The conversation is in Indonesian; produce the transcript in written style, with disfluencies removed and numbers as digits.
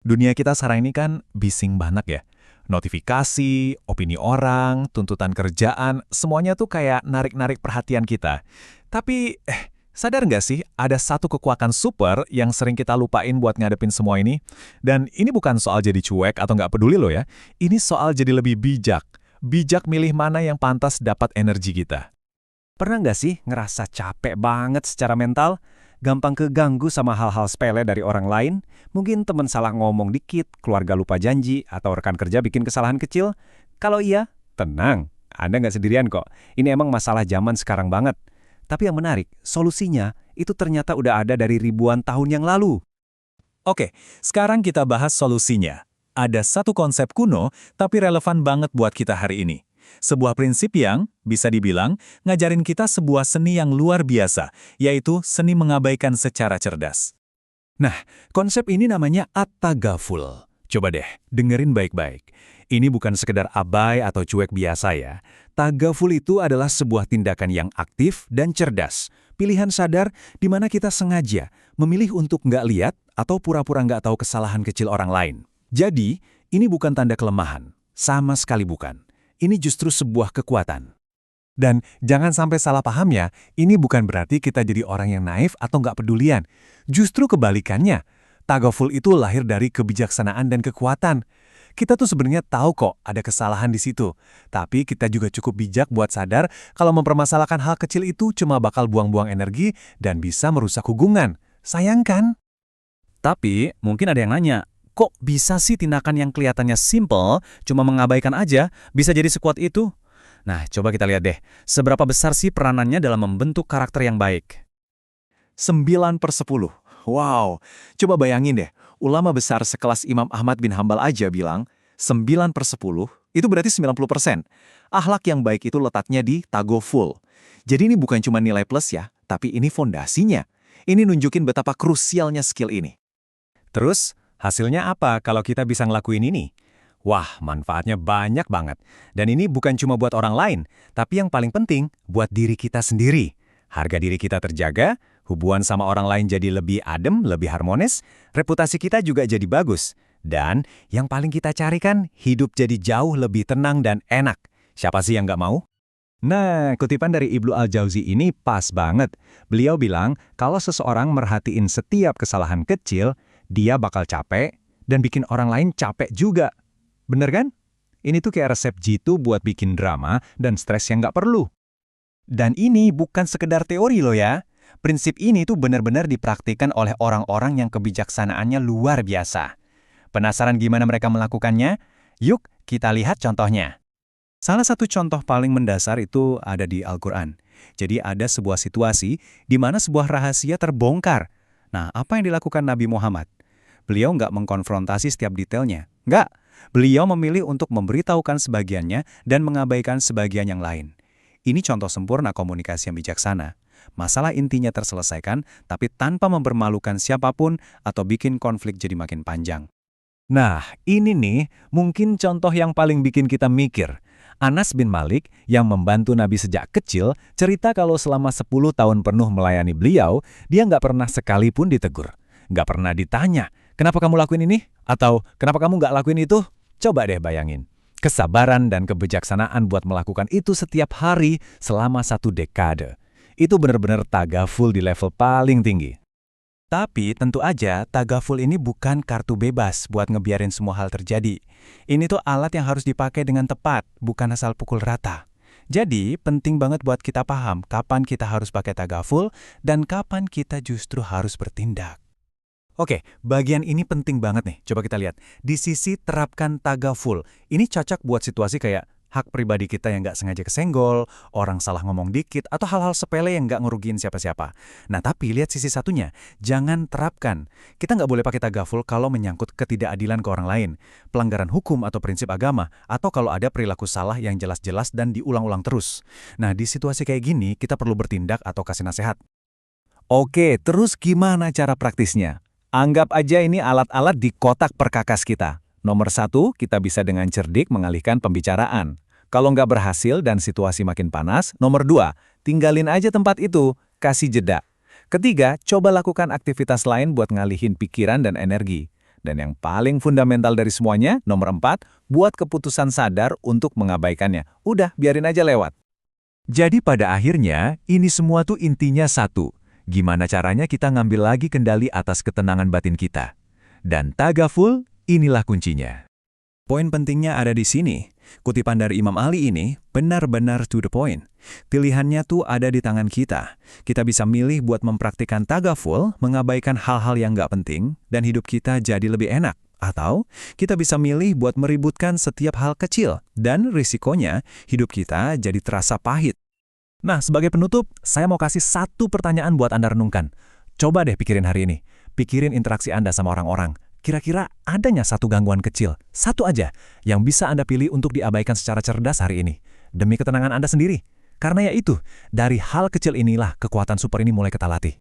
Dunia kita sekarang ini kan bising banget ya. Notifikasi, opini orang, tuntutan kerjaan, semuanya tuh kayak narik-narik perhatian kita. Tapi, sadar nggak sih ada satu kekuatan super yang sering kita lupain buat ngadepin semua ini? Dan ini bukan soal jadi cuek atau nggak peduli loh ya. Ini soal jadi lebih bijak. Bijak milih mana yang pantas dapat energi kita. Pernah nggak sih ngerasa capek banget secara mental? Gampang keganggu sama hal-hal sepele dari orang lain? Mungkin teman salah ngomong dikit, keluarga lupa janji, atau rekan kerja bikin kesalahan kecil? Kalau iya, tenang. Anda nggak sendirian kok. Ini emang masalah zaman sekarang banget. Tapi yang menarik, solusinya itu ternyata udah ada dari ribuan tahun yang lalu. Oke, sekarang kita bahas solusinya. Ada satu konsep kuno, tapi relevan banget buat kita hari ini. Sebuah prinsip yang, bisa dibilang, ngajarin kita sebuah seni yang luar biasa, yaitu seni mengabaikan secara cerdas. Nah, konsep ini namanya at-tagaful. Coba deh, dengerin baik-baik. Ini bukan sekedar abai atau cuek biasa ya. Tagaful itu adalah sebuah tindakan yang aktif dan cerdas. Pilihan sadar di mana kita sengaja memilih untuk nggak lihat atau pura-pura nggak tahu kesalahan kecil orang lain. Jadi, ini bukan tanda kelemahan. Sama sekali bukan. Ini justru sebuah kekuatan. Dan jangan sampai salah paham ya, ini bukan berarti kita jadi orang yang naif atau nggak pedulian. Justru kebalikannya, tagaful itu lahir dari kebijaksanaan dan kekuatan. Kita tuh sebenarnya tahu kok ada kesalahan di situ, tapi kita juga cukup bijak buat sadar kalau mempermasalahkan hal kecil itu cuma bakal buang-buang energi dan bisa merusak hubungan. Sayang kan? Tapi mungkin ada yang nanya, kok bisa sih tindakan yang kelihatannya simple, cuma mengabaikan aja, bisa jadi sekuat itu? Nah, coba kita lihat deh, seberapa besar sih peranannya dalam membentuk karakter yang baik? 9/10. Wow, coba bayangin deh, ulama besar sekelas Imam Ahmad bin Hambal aja bilang, 9/10 itu berarti 90%. Akhlak yang baik itu letaknya di tagaful. Jadi ini bukan cuma nilai plus ya, tapi ini fondasinya. Ini nunjukin betapa krusialnya skill ini. Terus, hasilnya apa kalau kita bisa ngelakuin ini? Wah, manfaatnya banyak banget. Dan ini bukan cuma buat orang lain, tapi yang paling penting, buat diri kita sendiri. Harga diri kita terjaga, hubungan sama orang lain jadi lebih adem, lebih harmonis, reputasi kita juga jadi bagus. Dan yang paling kita cari kan, hidup jadi jauh lebih tenang dan enak. Siapa sih yang nggak mau? Nah, kutipan dari Ibnu Al-Jauzi ini pas banget. Beliau bilang, kalau seseorang merhatiin setiap kesalahan kecil, dia bakal capek dan bikin orang lain capek juga. Bener kan? Ini tuh kayak resep jitu buat bikin drama dan stres yang nggak perlu. Dan ini bukan sekedar teori loh ya. Prinsip ini tuh benar-benar dipraktikkan oleh orang-orang yang kebijaksanaannya luar biasa. Penasaran gimana mereka melakukannya? Yuk, kita lihat contohnya. Salah satu contoh paling mendasar itu ada di Al-Quran. Jadi ada sebuah situasi di mana sebuah rahasia terbongkar. Nah, apa yang dilakukan Nabi Muhammad? Beliau nggak mengkonfrontasi setiap detailnya. Nggak. Beliau memilih untuk memberitahukan sebagiannya dan mengabaikan sebagian yang lain. Ini contoh sempurna komunikasi yang bijaksana. Masalah intinya terselesaikan, tapi tanpa mempermalukan siapapun atau bikin konflik jadi makin panjang. Nah, ini nih mungkin contoh yang paling bikin kita mikir. Anas bin Malik yang membantu Nabi sejak kecil cerita kalau selama 10 tahun penuh melayani beliau, dia nggak pernah sekalipun ditegur. Nggak pernah ditanya, kenapa kamu lakuin ini? Atau kenapa kamu nggak lakuin itu? Coba deh bayangin. Kesabaran dan kebijaksanaan buat melakukan itu setiap hari selama 1 dekade. Itu benar-benar tagaful di level paling tinggi. Tapi tentu aja tagaful ini bukan kartu bebas buat ngebiarin semua hal terjadi. Ini tuh alat yang harus dipakai dengan tepat, bukan asal pukul rata. Jadi penting banget buat kita paham kapan kita harus pakai tagaful dan kapan kita justru harus bertindak. Oke, bagian ini penting banget nih. Coba kita lihat. Di sisi terapkan tagaful. Ini cocok buat situasi kayak hak pribadi kita yang nggak sengaja kesenggol, orang salah ngomong dikit, atau hal-hal sepele yang nggak ngerugiin siapa-siapa. Nah, tapi lihat sisi satunya. Jangan terapkan. Kita nggak boleh pakai tagaful kalau menyangkut ketidakadilan ke orang lain, pelanggaran hukum atau prinsip agama, atau kalau ada perilaku salah yang jelas-jelas dan diulang-ulang terus. Nah, di situasi kayak gini, kita perlu bertindak atau kasih nasihat. Oke, terus gimana cara praktisnya? Anggap aja ini alat-alat di kotak perkakas kita. Nomor 1, kita bisa dengan cerdik mengalihkan pembicaraan. Kalau nggak berhasil dan situasi makin panas, nomor 2, tinggalin aja tempat itu, kasih jeda. Ketiga, coba lakukan aktivitas lain buat ngalihin pikiran dan energi. Dan yang paling fundamental dari semuanya, nomor 4, buat keputusan sadar untuk mengabaikannya. Udah, biarin aja lewat. Jadi pada akhirnya, ini semua tuh intinya satu. Gimana caranya kita ngambil lagi kendali atas ketenangan batin kita. Dan tagaful, inilah kuncinya. Poin pentingnya ada di sini. Kutipan dari Imam Ali ini benar-benar to the point. Pilihannya tuh ada di tangan kita. Kita bisa milih buat mempraktikkan tagaful, mengabaikan hal-hal yang nggak penting, dan hidup kita jadi lebih enak. Atau kita bisa milih buat meributkan setiap hal kecil, dan risikonya hidup kita jadi terasa pahit. Nah, sebagai penutup, saya mau kasih satu pertanyaan buat Anda renungkan. Coba deh pikirin hari ini. Pikirin interaksi Anda sama orang-orang. Kira-kira adanya satu gangguan kecil, satu aja, yang bisa Anda pilih untuk diabaikan secara cerdas hari ini, demi ketenangan Anda sendiri. Karena ya itu, dari hal kecil inilah kekuatan super ini mulai kita latih.